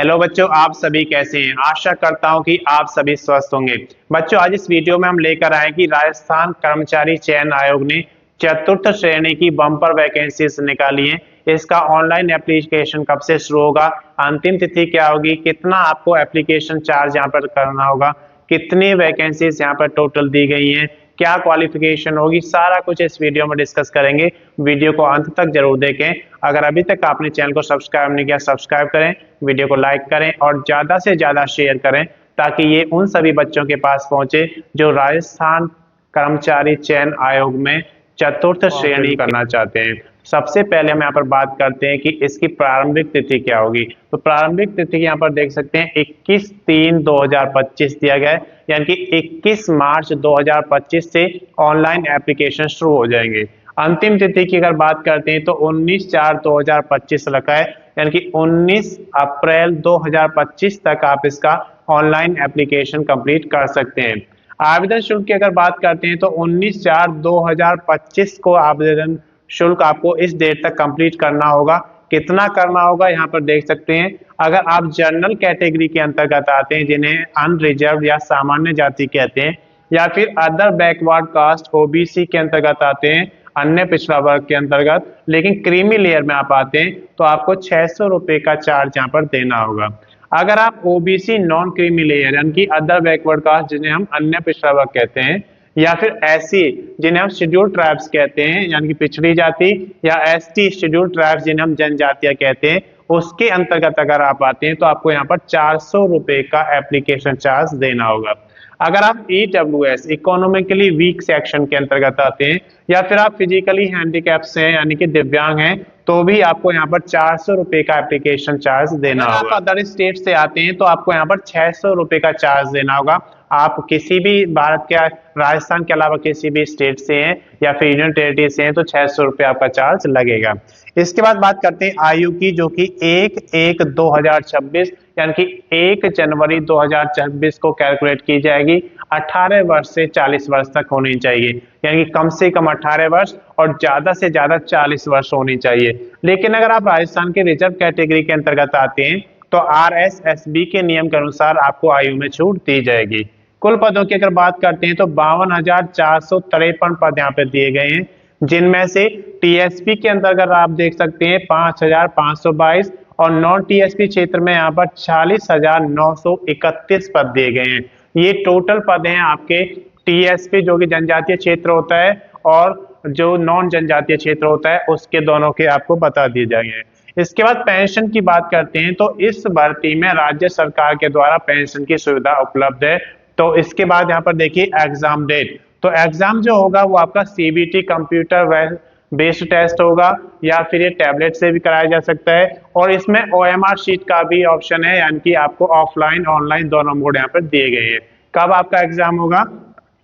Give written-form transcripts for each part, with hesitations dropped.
Hello बच्चों, आप सभी कैसे हैं। आशा करता हूं कि आप सभी स्वस्थ होंगे। बच्चों, आज इस वीडियो में हम लेकर आए कि राजस्थान कर्मचारी चयन आयोग ने चतुर्थ श्रेणी की बम्पर वैकेंसीज निकाली हैं। इसका ऑनलाइन एप्लीकेशन कब से शुरू होगा, अंतिम तिथि क्या होगी, कितना आपको एप्लीकेशन चार्ज यहाँ पर करना होगा, कितनी वैकेंसीज यहाँ पर टोटल दी गई हैं, क्या क्वालिफिकेशन होगी, सारा कुछ इस वीडियो में डिस्कस करेंगे। वीडियो को अंत तक जरूर देखें। अगर अभी तक आपने चैनल को सब्सक्राइब नहीं किया, सब्सक्राइब करें, वीडियो को लाइक करें और ज्यादा से ज्यादा शेयर करें ताकि ये उन सभी बच्चों के पास पहुंचे जो राजस्थान कर्मचारी चयन आयोग में चतुर्थ श्रेणी करना चाहते हैं। सबसे पहले हम यहाँ पर बात करते हैं कि इसकी प्रारंभिक तिथि क्या होगी। तो प्रारंभिक तिथि यहाँ पर देख सकते हैं 21/3/2025 दिया गया है, यानी कि 21 मार्च 2025 से ऑनलाइन एप्लीकेशन शुरू हो जाएंगे। अंतिम तिथि की अगर बात करते हैं तो 19/4/2025 रखा है, यानी कि 19 अप्रैल 2025 तक आप इसका ऑनलाइन एप्लीकेशन कंप्लीट कर सकते हैं। आवेदन शुल्क की अगर बात करते हैं तो 19/4/2025 को आवेदन शुल्क आपको इस डेट तक कंप्लीट करना होगा। कितना करना होगा यहाँ पर देख सकते हैं। अगर आप जनरल कैटेगरी के अंतर्गत आते हैं, जिन्हें अनरिजर्व या सामान्य जाति कहते हैं, या फिर अदर बैकवर्ड कास्ट ओबीसी के अंतर्गत आते हैं, अन्य पिछड़ा वर्ग के अंतर्गत, लेकिन क्रीमी लेयर में आप आते हैं तो आपको 600 रुपए का चार्ज यहाँ पर देना होगा। अगर आप ओबीसी नॉन क्रीमी लेयर यानी कि अदर बैकवर्ड कास्ट जिन्हें हम अन्य पिछड़ा वर्ग कहते हैं, या फिर एससी जिन्हें हम शेड्यूल्ड ट्राइब्स कहते हैं यानी कि पिछड़ी जाति, या एसटी शेड्यूल्ड ट्राइब्स जिन्हें हम जनजातियां कहते हैं, उसके अंतर्गत अगर आप आते हैं तो आपको यहाँ पर 400 रुपए का एप्लीकेशन चार्ज देना होगा। अगर आप ईडब्ल्यूएस इकोनॉमिकली वीक सेक्शन के अंतर्गत आते हैं, या फिर आप फिजिकली हैंडीकैप से हैं यानी कि दिव्यांग हैं, तो भी आपको यहाँ पर 400 रुपए का एप्लीकेशन चार्ज देना होगा। आप अदर स्टेट से आते हैं तो आपको यहाँ पर 600 रुपए का चार्ज देना होगा। आप किसी भी भारत के राजस्थान के अलावा किसी भी स्टेट से हैं या फिर यूनियन टेरिटरी से हैं तो 600 रुपए आपका चार्ज लगेगा। इसके बाद बात करते हैं आयु की, जो कि 1/1/2026 यानी कि 1 जनवरी 2026 को कैलकुलेट की जाएगी। 18 वर्ष से 40 वर्ष तक होनी चाहिए, यानी कि कम से कम 18 वर्ष और ज्यादा से ज्यादा 40 वर्ष होनी चाहिए। लेकिन अगर आप राजस्थान के रिजर्व कैटेगरी के अंतर्गत आते हैं तो RSSB के नियम के अनुसार आपको आयु में छूट दी जाएगी। कुल पदों की अगर बात करते हैं तो 52,453 पद यहाँ पे दिए गए हैं, जिनमें से टीएसपी के अंतर्गत आप देख सकते हैं 5,522 और नॉन टीएसपी क्षेत्र में यहाँ पर 40,931 पद दिए गए हैं। ये टोटल पद हैं आपके टीएसपी जो कि जनजातीय क्षेत्र होता है और जो नॉन जनजातीय क्षेत्र होता है उसके दोनों के आपको बता दिए जाएंगे। इसके बाद पेंशन की बात करते हैं तो इस भर्ती में राज्य सरकार के द्वारा पेंशन की सुविधा उपलब्ध है। तो इसके बाद यहाँ पर देखिए एग्जाम डेट। तो एग्जाम जो होगा वो आपका सीबीटी कंप्यूटर बेस्ड टेस्ट होगा, या फिर ये टैबलेट से भी कराया जा सकता है, और इसमें ओएमआर शीट का भी ऑप्शन है, यानी कि आपको ऑफलाइन ऑनलाइन दोनों मोड यहाँ पर दिए गए हैं। कब आपका एग्जाम होगा,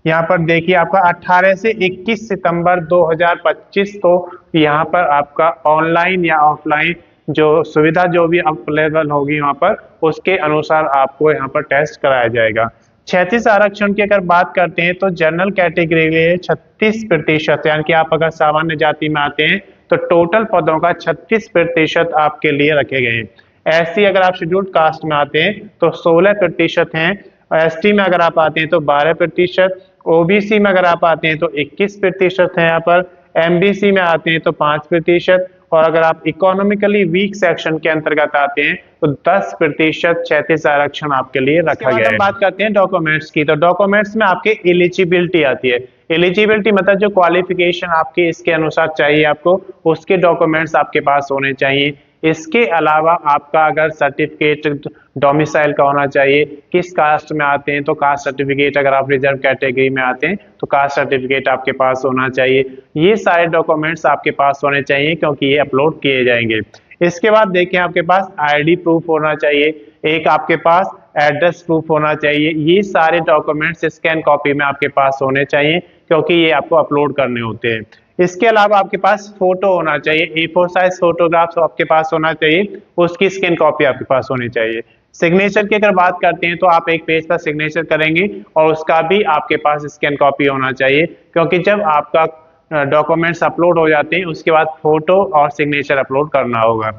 यहाँ पर देखिए आपका 18 से 21 सितंबर 2025 को यहाँ पर आपका ऑनलाइन या ऑफलाइन जो सुविधा जो भी अवेलेबल होगी वहाँ पर उसके अनुसार आपको यहाँ पर टेस्ट कराया जाएगा। 36 आरक्षण की अगर बात करते हैं तो जनरल कैटेगरी के लिए 36%, यानी कि आप अगर सामान्य जाति में आते हैं तो टोटल पदों का 36% आपके लिए रखे गए हैं। एससी अगर आप शेड्यूल्ड कास्ट में आते हैं तो 16% हैं, एसटी में अगर आप आते हैं तो 12%, ओबीसी में अगर आप आते हैं तो 21% है यहाँ पर, एमबीसी में आते हैं तो 5%, और अगर आप इकोनॉमिकली वीक सेक्शन के अंतर्गत आते हैं तो 10% 36 आरक्षण आपके लिए रखा गया है। बात करते हैं डॉक्यूमेंट्स की, तो डॉक्यूमेंट्स में आपके एलिजिबिलिटी आती है। एलिजिबिलिटी मतलब जो क्वालिफिकेशन आपकी इसके अनुसार चाहिए आपको, उसके डॉक्यूमेंट्स आपके पास होने चाहिए। इसके अलावा आपका अगर सर्टिफिकेट डोमिसाइल का होना चाहिए, किस कास्ट में आते हैं तो कास्ट सर्टिफिकेट, अगर आप रिजर्व कैटेगरी में आते हैं तो कास्ट सर्टिफिकेट आपके पास होना चाहिए। ये सारे डॉक्यूमेंट्स आपके पास होने चाहिए क्योंकि ये अपलोड किए जाएंगे। इसके बाद देखिए आपके पास आईडी प्रूफ होना चाहिए, एक आपके पास एड्रेस प्रूफ होना चाहिए। ये सारे डॉक्यूमेंट्स स्कैन कॉपी में आपके पास होने चाहिए क्योंकि ये आपको अपलोड करने होते हैं। इसके अलावा आपके पास फोटो होना चाहिए, A4 साइज फोटोग्राफ्स आपके पास होना चाहिए, उसकी स्कैन कॉपी आपके पास होनी चाहिए। सिग्नेचर की अगर बात करते हैं तो आप एक पेज पर सिग्नेचर करेंगे और उसका भी आपके पास स्कैन कॉपी होना चाहिए, क्योंकि जब आपका डॉक्यूमेंट्स अपलोड हो जाते हैं उसके बाद फोटो और सिग्नेचर अपलोड करना होगा।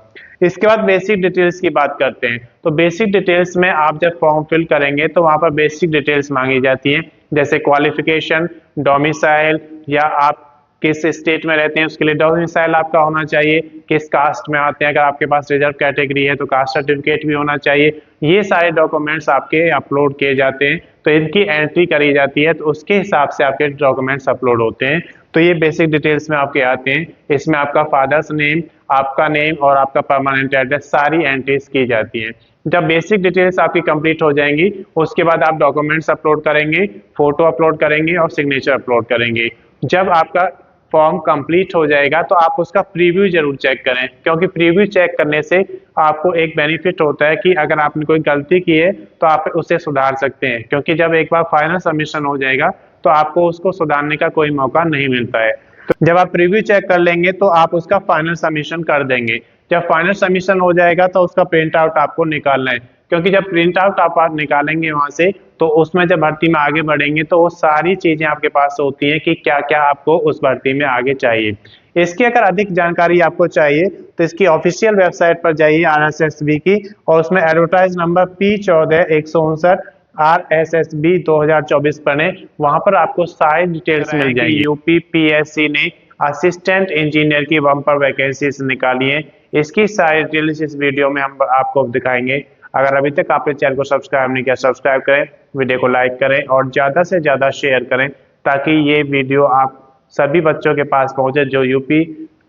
इसके बाद बेसिक डिटेल्स की बात करते हैं। तो बेसिक डिटेल्स में आप जब फॉर्म फिल करेंगे तो वहाँ पर बेसिक डिटेल्स मांगी जाती हैं, जैसे क्वालिफिकेशन, डोमिसाइल या आप किस स्टेट में रहते हैं उसके लिए डोमिसाइल आपका होना चाहिए, किस कास्ट में आते हैं, अगर आपके पास रिजर्व कैटेगरी है तो कास्ट सर्टिफिकेट भी होना चाहिए। ये सारे डॉक्यूमेंट्स आपके अपलोड किए जाते हैं, तो इनकी एंट्री करी जाती है, तो उसके हिसाब से आपके डॉक्यूमेंट्स अपलोड होते हैं। तो ये बेसिक डिटेल्स में आपके आते हैं। इसमें आपका फादर्स नेम, आपका नेम और आपका परमानेंट एड्रेस सारी एंट्रीज की जाती हैं। जब बेसिक डिटेल्स आपकी कंप्लीट हो जाएंगी उसके बाद आप डॉक्यूमेंट्स अपलोड करेंगे, फोटो अपलोड करेंगे और सिग्नेचर अपलोड करेंगे। जब आपका फॉर्म कंप्लीट हो जाएगा तो आप उसका प्रीव्यू जरूर चेक करें, क्योंकि प्रीव्यू चेक करने से आपको एक बेनिफिट होता है कि अगर आपने कोई गलती की है तो आप उसे सुधार सकते हैं, क्योंकि जब एक बार फाइनल सबमिशन हो जाएगा तो आपको उसको सुधारने का कोई मौका नहीं मिलता है। तो जब आप प्रीव्यू चेक कर लेंगे तो आप उसका फाइनल सबमिशन कर देंगे। जब फाइनल सबमिशन हो जाएगा तो उसका प्रिंट आउट आपको निकालना है, क्योंकि जब प्रिंट आउट आप निकालेंगे वहां से तो उसमें जब भर्ती में आगे बढ़ेंगे तो वो सारी चीजें आपके पास होती हैं कि क्या क्या आपको उस भर्ती में आगे चाहिए। इसकी अगर अधिक जानकारी आपको चाहिए तो इसकी ऑफिशियल वेबसाइट पर जाइए RSSB की, और उसमें एडवर्टाइज नंबर P14159 RSSB 2024 पढ़ें, वहां पर आपको सारी डिटेल्स मिल जाएगी। यूपी PSC ने असिस्टेंट इंजीनियर की बम्पर वैकेंसीज निकाली है, इसकी सारी डिटेल्स इस वीडियो में हम आपको दिखाएंगे। अगर अभी तक आपने चैनल को सब्सक्राइब नहीं किया सब्सक्राइब करें, वीडियो को लाइक करें और ज़्यादा से ज़्यादा शेयर करें, ताकि ये वीडियो आप सभी बच्चों के पास पहुंचे जो यूपी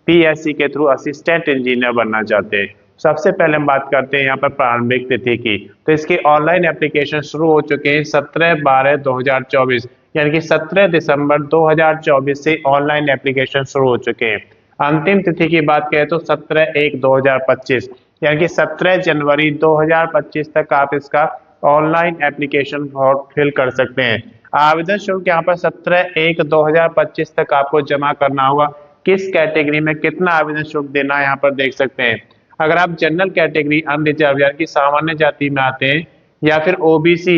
PSC के थ्रू असिस्टेंट इंजीनियर बनना चाहते हैं। सबसे पहले हम बात करते हैं यहाँ पर प्रारंभिक तिथि की। तो इसके ऑनलाइन एप्लीकेशन शुरू हो चुके हैं 17/12/2024, यानी कि 17 दिसंबर 2024 से ऑनलाइन एप्लीकेशन शुरू हो चुके हैं। अंतिम तिथि की बात करें तो 17/1/2025, यानी कि 17 जनवरी 2025 तक आप इसका ऑनलाइन एप्लीकेशन फॉर्म फिल कर सकते हैं। आवेदन शुल्क यहाँ पर 17/1/2025 तक आपको जमा करना होगा। किस कैटेगरी में कितना आवेदन शुल्क देना है यहाँ पर देख सकते हैं। अगर आप जनरल कैटेगरी अनरिजर्व यानी कि सामान्य जाति में आते हैं, या फिर OBC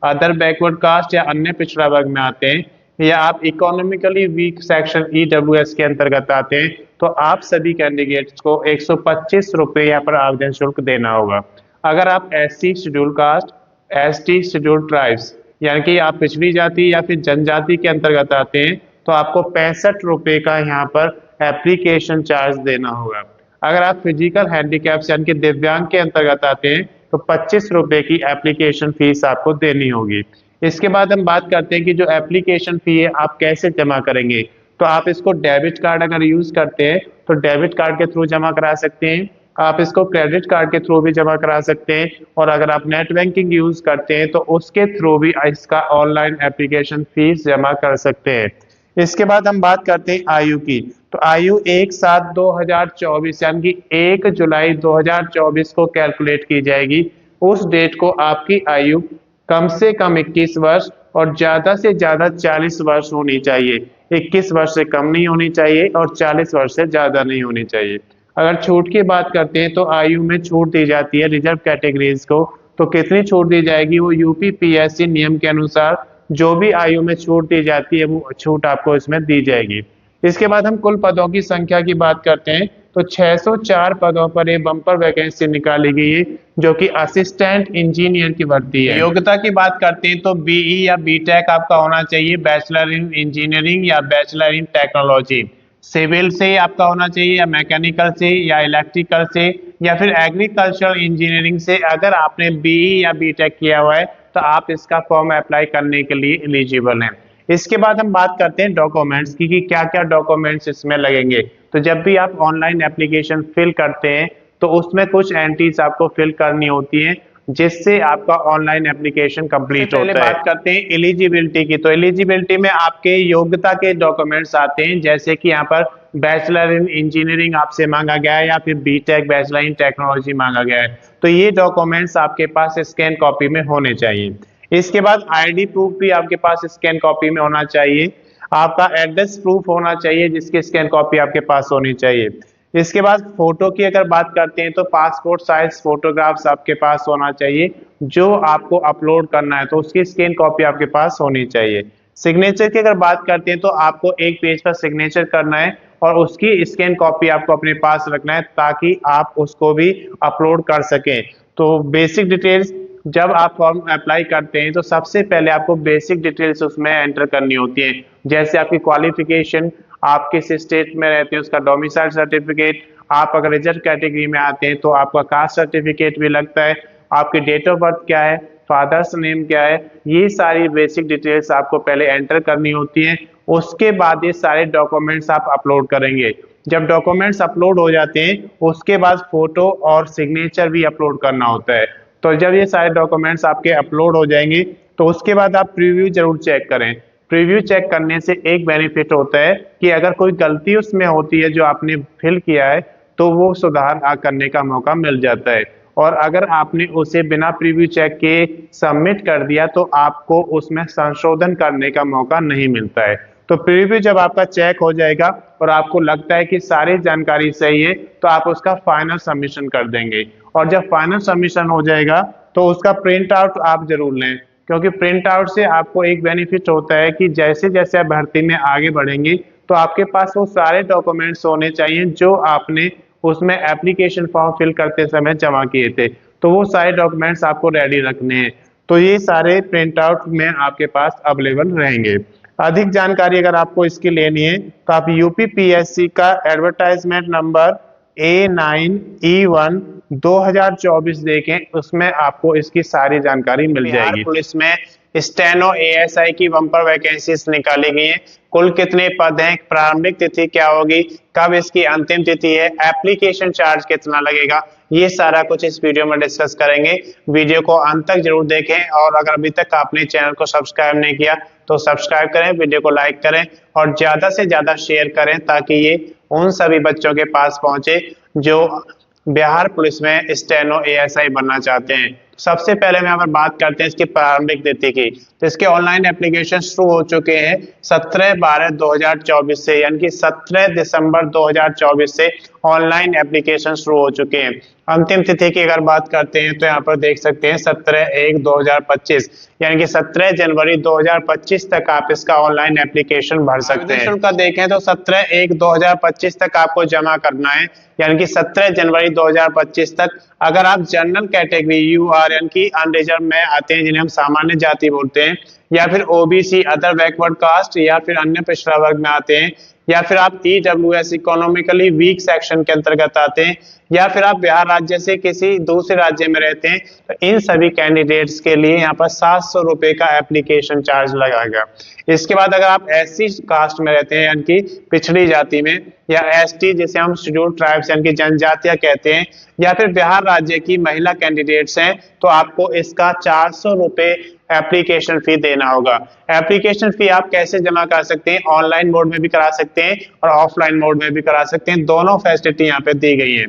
अदर बैकवर्ड कास्ट या अन्य पिछड़ा वर्ग में आते हैं, या आप इकोनॉमिकली वीक सेक्शन EWS के अंतर्गत आते हैं, तो आप सभी कैंडिडेट्स को 125 रुपये यहाँ पर आवेदन शुल्क देना होगा। अगर आप SC schedule caste, ST schedule tribes यानी कि आप पिछड़ी जाति या फिर जनजाति के अंतर्गत आते हैं, तो आपको 65 रुपये का यहाँ पर एप्लीकेशन चार्ज देना होगा। अगर आप फिजिकल हैंडीकैप्स यानी कि दिव्यांग के अंतर्गत आते हैं तो 25 रुपये की एप्लीकेशन फीस आपको देनी होगी। इसके बाद हम बात करते हैं कि जो एप्लीकेशन फी है आप कैसे जमा करेंगे। तो आप इसको डेबिट कार्ड अगर यूज करते हैं तो डेबिट कार्ड के थ्रू जमा करा सकते हैं, आप इसको क्रेडिट कार्ड के थ्रू भी जमा करा सकते हैं, और अगर आप नेट बैंकिंग यूज करते हैं तो उसके थ्रू भी इसका ऑनलाइन एप्लीकेशन फीस जमा कर सकते हैं। इसके बाद हम बात करते हैं आयु की। तो आयु 1/7/2024 यानी कि 1 जुलाई 2024 को कैलकुलेट की जाएगी। उस डेट को आपकी आयु कम से कम 21 वर्ष और ज्यादा से ज्यादा 40 वर्ष होनी चाहिए। 21 वर्ष से कम नहीं होनी चाहिए और 40 वर्ष से ज्यादा नहीं होनी चाहिए। अगर छूट की बात करते हैं तो आयु में छूट दी जाती है रिजर्व कैटेगरीज को। तो कितनी छूट दी जाएगी, वो यूपी PSC नियम के अनुसार जो भी आयु में छूट दी जाती है वो छूट आपको इसमें दी जाएगी। इसके बाद हम कुल पदों की संख्या की बात करते हैं तो 604 पदों पर ये बम्पर वैकेंसी निकाली गई है, जो कि असिस्टेंट इंजीनियर की भर्ती है। योग्यता की बात करते हैं तो BE या BTech आपका होना चाहिए, बैचलर इन इंजीनियरिंग या बैचलर इन टेक्नोलॉजी। सिविल से आपका होना चाहिए, या मैकेनिकल से, या इलेक्ट्रिकल से, या फिर एग्रीकल्चरल इंजीनियरिंग से। अगर आपने BE या BTech किया हुआ है तो आप इसका फॉर्म अप्लाई करने के लिए एलिजिबल हैं। इसके बाद हम बात करते हैं डॉक्यूमेंट्स की कि क्या क्या डॉक्यूमेंट्स इसमें लगेंगे। तो जब भी आप ऑनलाइन एप्लीकेशन फिल करते हैं तो उसमें कुछ एंट्रीज आपको फिल करनी होती हैं, जिससे आपका ऑनलाइन एप्लीकेशन कंप्लीट होता है। बात करते हैं एलिजिबिलिटी की। तो एलिजिबिलिटी में आपके योग्यता के डॉक्यूमेंट्स आते हैं, जैसे कि यहाँ पर बैचलर इन इंजीनियरिंग आपसे मांगा गया है, या फिर BTech बैचलर इन टेक्नोलॉजी मांगा गया है। तो ये डॉक्यूमेंट्स आपके पास स्कैन कॉपी में होने चाहिए। इसके बाद ID प्रूफ भी आपके पास स्कैन कॉपी में होना चाहिए। आपका एड्रेस प्रूफ होना चाहिए जिसकी स्कैन कॉपी आपके पास होनी चाहिए। इसके बाद फोटो की अगर बात करते हैं तो पासपोर्ट साइज फोटोग्राफ्स आपके पास होना चाहिए, जो आपको अपलोड करना है तो उसकी स्कैन कॉपी आपके पास होनी चाहिए। सिग्नेचर की अगर बात करते हैं तो आपको एक पेज पर सिग्नेचर करना है और उसकी स्कैन कॉपी आपको अपने पास रखना है ताकि आप उसको भी अपलोड कर सकें। तो बेसिक डिटेल्स, जब आप फॉर्म अप्लाई करते हैं तो सबसे पहले आपको बेसिक डिटेल्स उसमें एंटर करनी होती है, जैसे आपकी क्वालिफिकेशन, आप किस स्टेट में रहते हैं उसका डोमिसाइल सर्टिफिकेट, आप अगर रिजर्व कैटेगरी में आते हैं तो आपका कास्ट सर्टिफिकेट भी लगता है, आपकी डेट ऑफ बर्थ क्या है, फादर्स नेम क्या है, ये सारी बेसिक डिटेल्स आपको पहले एंटर करनी होती है। उसके बाद ये सारे डॉक्यूमेंट्स आप अपलोड करेंगे। जब डॉक्यूमेंट्स अपलोड हो जाते हैं उसके बाद फोटो और सिग्नेचर भी अपलोड करना होता है। तो जब ये सारे डॉक्यूमेंट्स आपके अपलोड हो जाएंगे तो उसके बाद आप प्रीव्यू जरूर चेक करें। प्रीव्यू चेक करने से एक बेनिफिट होता है कि अगर कोई गलती उसमें होती है जो आपने फिल किया है तो वो सुधार करने का मौका मिल जाता है, और अगर आपने उसे बिना प्रीव्यू चेक के सबमिट कर दिया तो आपको उसमें संशोधन करने का मौका नहीं मिलता है। तो प्रीव्यू जब आपका चेक हो जाएगा और आपको लगता है कि सारी जानकारी सही है तो आप उसका फाइनल सबमिशन कर देंगे, और जब फाइनल सबमिशन हो जाएगा तो उसका प्रिंट आउट आप जरूर लें, क्योंकि प्रिंट आउट से आपको एक बेनिफिट होता है कि जैसे जैसे आप भर्ती में आगे बढ़ेंगे तो आपके पास वो सारे डॉक्यूमेंट्स होने चाहिए जो आपने उसमें एप्लीकेशन फॉर्म फिल करते समय जमा किए थे, तो वो सारे डॉक्यूमेंट्स आपको रेडी रखने हैं। तो ये सारे प्रिंट आउट में आपके पास अवेलेबल रहेंगे। अधिक जानकारी अगर आपको इसकी लेनी है तो आप यूपीपीएससी का एडवर्टाइजमेंट नंबर A9E1 2024 देखें, उसमें आपको इसकी सारी जानकारी मिल जाएगी। पुलिस में स्टेनो एएसआई की बम्पर वैकेंसीज निकाली गई हैं। कुल कितने पद हैं, प्रारंभिक तिथि क्या होगी, कब इसकी अंतिम तिथि है, एप्लीकेशन चार्ज कितना लगेगा, ये सारा कुछ इस वीडियो में डिस्कस करेंगे। वीडियो को अंत तक जरूर देखें, और अगर अभी तक आपने चैनल को सब्सक्राइब नहीं किया तो सब्सक्राइब करें, वीडियो को लाइक करें और ज्यादा से ज्यादा शेयर करें ताकि ये उन सभी बच्चों के पास पहुंचे जो बिहार पुलिस में स्टेनो एएसआई बनना चाहते हैं। सबसे पहले हम यहाँ पर बात करते हैं इसकी प्रारंभिक तिथि की। तो इसके ऑनलाइन एप्लीकेशन शुरू हो चुके हैं 17/12/2024 से, यानी कि 17 दिसंबर 2024 से ऑनलाइन एप्लीकेशन शुरू हो चुके हैं। अंतिम तिथि की अगर बात करते हैं तो यहाँ पर देख सकते हैं 17/1/2025, यानी कि 17 जनवरी 2025 तक आप इसका ऑनलाइन एप्लीकेशन भर सकते हैं। का देखें तो 17/1/2025 तक आपको जमा करना है, यानी कि 17 जनवरी 2025 तक। अगर आप जनरल कैटेगरी यूआर यानी कि अनरिजर्व में आते हैं, जिन्हें हम सामान्य जाति बोलते हैं, या फिर ओबीसी अदर बैकवर्ड कास्ट, या फिर अन्य पिछड़ा वर्ग में आते हैं, या फिर आप ईडब्ल्यूएस इकोनॉमिकली वीक सेक्शन के अंतर्गत आते हैं, या फिर आप बिहार राज्य से किसी दूसरे राज्य में रहते हैं, तो इन सभी कैंडिडेट्स के लिए यहाँ पर 700 रुपए का एप्लीकेशन चार्ज लगाएगा। इसके बाद अगर आप एससी कास्ट में रहते हैं यानी कि पिछड़ी जाति में, या एसटी जिसे हम शेड्यूल ट्राइब्स यानी कि जनजातियां कहते हैं, या फिर बिहार राज्य की महिला कैंडिडेट्स हैं, तो आपको इसका 400 रुपए एप्लीकेशन फी देना होगा। एप्लीकेशन फी आप कैसे जमा कर सकते हैं, ऑनलाइन मोड में भी करा सकते हैं और ऑफलाइन मोड में भी करा सकते हैं, दोनों फैसिलिटी यहाँ पे दी गई है।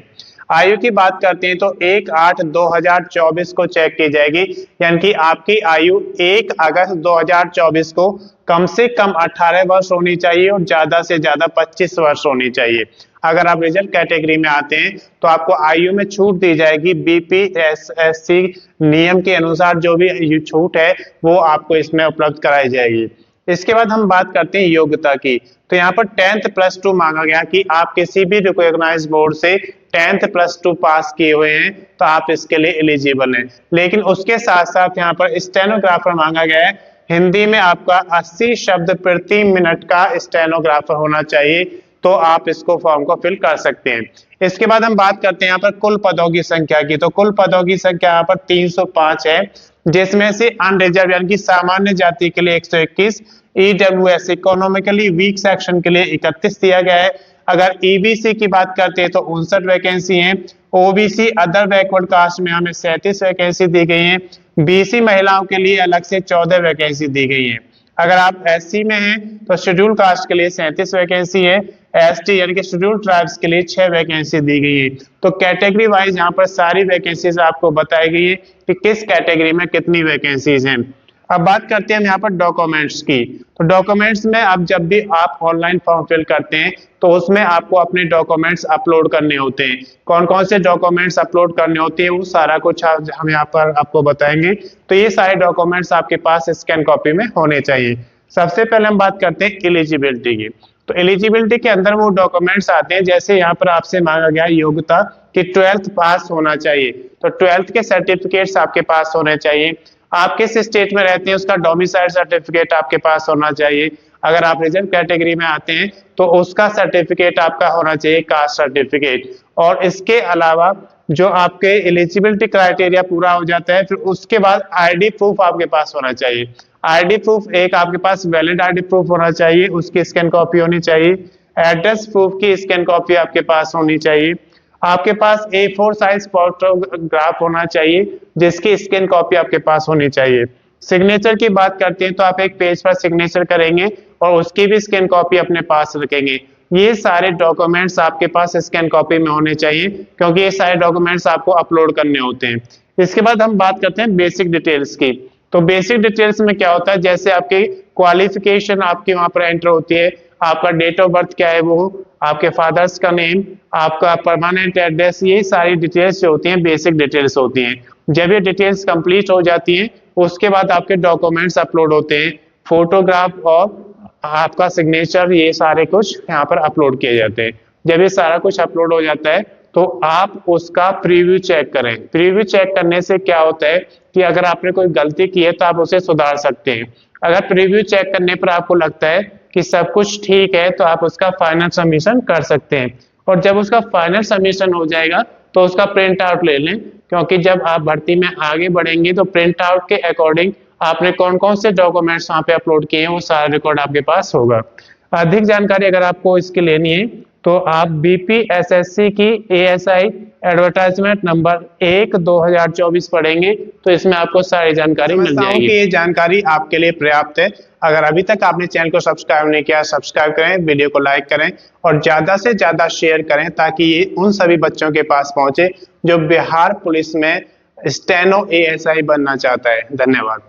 आयु की बात करते हैं तो 1/8/2024 को चेक की जाएगी, यानी कि आपकी आयु 1 अगस्त 2024 को कम से कम 18 वर्ष होनी चाहिए और ज्यादा से ज्यादा 25 वर्ष होनी चाहिए। अगर आप रिजर्व कैटेगरी में आते हैं तो आपको आयु में छूट दी जाएगी, बीपीएससी नियम के अनुसार जो भी छूट है वो आपको इसमें उपलब्ध कराई जाएगी। इसके बाद हम बात करते हैं योग्यता की। तो यहाँ पर 10th +2 मांगा गया कि आप किसी भी रिकॉग्नाइज्ड बोर्ड से 10th +2 पास किए हुए हैं तो आप इसके लिए एलिजिबल हैं। लेकिन उसके साथ साथ यहाँ पर स्टेनोग्राफर मांगा गया है। हिंदी में आपका 80 शब्द प्रति मिनट का स्टेनोग्राफर होना चाहिए, तो आप इसको फॉर्म को फिल कर सकते हैं। इसके बाद हम बात करते हैं यहाँ पर कुल पदों की संख्या की। तो कुल पदों की संख्या यहाँ पर 305 है, जिसमें से अनरिजर्व यानी कि सामान्य जाति के लिए 121, ईडब्ल्यूएस इकोनॉमिकली वीक सेक्शन के लिए 31 दिया गया है। अगर ईबीसी की बात करते हैं तो 59 वैकेंसी हैं। ओबीसी अदर बैकवर्ड कास्ट में हमें 37 वैकेंसी दी गई हैं। बीसी महिलाओं के लिए अलग से 14 वैकेंसी दी गई है। अगर आप एससी में हैं तो शेड्यूल कास्ट के लिए 37 वैकेंसी है। एसटी यानी कि शेड्यूल ट्राइब्स के लिए 6 वैकेंसी दी गई है। तो कैटेगरी वाइज यहाँ पर सारी वैकेंसीज आपको बताई गई है कि किस कैटेगरी में कितनी वैकेंसीज हैं। अब बात करते हैं हम यहाँ पर डॉक्यूमेंट्स की। तो डॉक्यूमेंट्स में अब जब भी आप ऑनलाइन फॉर्म फिल करते हैं तो उसमें आपको अपने डॉक्यूमेंट्स अपलोड करने होते हैं। कौन कौन से डॉक्यूमेंट्स अपलोड करने होते हैं वो सारा कुछ हम यहाँ पर आपको बताएंगे। तो ये सारे डॉक्यूमेंट्स आपके पास स्कैन कॉपी में होने चाहिए। सबसे पहले हम बात करते हैं एलिजिबिलिटी की। तो एलिजिबिलिटी के अंदर वो डॉक्यूमेंट्स आते हैं, जैसे यहाँ पर आपसे मांगा गया योग्यता कि 12th पास होना चाहिए, तो 12th के सर्टिफिकेट्स आपके पास होने चाहिए। आप किस स्टेट में रहते हैं उसका डोमिसाइल सर्टिफिकेट आपके पास होना चाहिए। अगर आप रिजर्व कैटेगरी में आते हैं तो उसका सर्टिफिकेट आपका होना चाहिए, कास्ट सर्टिफिकेट। और इसके अलावा जो आपके एलिजिबिलिटी क्राइटेरिया पूरा हो जाता है, फिर उसके बाद आईडी प्रूफ आपके पास होना चाहिए। आईडी प्रूफ एक आपके पास वैलिड आईडी प्रूफ होना चाहिए, उसकी स्कैन कॉपी होनी चाहिए। एड्रेस प्रूफ की स्कैन कॉपी आपके पास होनी चाहिए। आपके पास A4 साइज फोटोग्राफ होना चाहिए, जिसकी स्कैन कॉपी आपके पास होनी चाहिए। सिग्नेचर की बात करते हैं तो आप एक पेज पर सिग्नेचर करेंगे और उसकी भी स्कैन कॉपी अपने पास रखेंगे। ये सारे डॉक्यूमेंट्स आपके पास स्कैन कॉपी में होने चाहिए, क्योंकि ये सारे डॉक्यूमेंट्स आपको अपलोड करने होते हैं। इसके बाद हम बात करते हैं बेसिक डिटेल्स की। तो बेसिक डिटेल्स में क्या होता है, जैसे आपकी क्वालिफिकेशन आपकी वहां पर एंटर होती है, आपका डेट ऑफ बर्थ क्या है, वो आपके फादर्स का नेम, आपका परमानेंट एड्रेस, ये सारी डिटेल्स जो होती हैं बेसिक डिटेल्स होती हैं। जब ये डिटेल्स कंप्लीट हो जाती हैं उसके बाद आपके डॉक्यूमेंट्स अपलोड होते हैं, फोटोग्राफ और आपका सिग्नेचर, ये सारे कुछ यहाँ पर अपलोड किए जाते हैं। जब ये सारा कुछ अपलोड हो जाता है तो आप उसका प्रीव्यू चेक करें। प्रीव्यू चेक करने से क्या होता है कि अगर आपने कोई गलती की है तो आप उसे सुधार सकते हैं। अगर प्रीव्यू चेक करने पर आपको लगता है कि सब कुछ ठीक है तो आप उसका फाइनल सबमिशन कर सकते हैं। और जब उसका फाइनल सबमिशन हो जाएगा तो उसका प्रिंट आउट ले लें, क्योंकि जब आप भर्ती में आगे बढ़ेंगे तो प्रिंट आउट के अकॉर्डिंग आपने कौन कौन से डॉक्यूमेंट्स वहां पे अपलोड किए हैं वो सारा रिकॉर्ड आपके पास होगा। अधिक जानकारी अगर आपको इसकी लेनी है तो आप BPSSC की ASI एडवर्टाइजमेंट नंबर 1/2024 पढ़ेंगे तो इसमें आपको सारी जानकारी मिल जाएगी। ये जानकारी आपके लिए पर्याप्त है। अगर अभी तक आपने चैनल को सब्सक्राइब नहीं किया, सब्सक्राइब करें, वीडियो को लाइक करें और ज्यादा से ज्यादा शेयर करें, ताकि ये उन सभी बच्चों के पास पहुंचे जो बिहार पुलिस में स्टेनो ASI बनना चाहता है। धन्यवाद।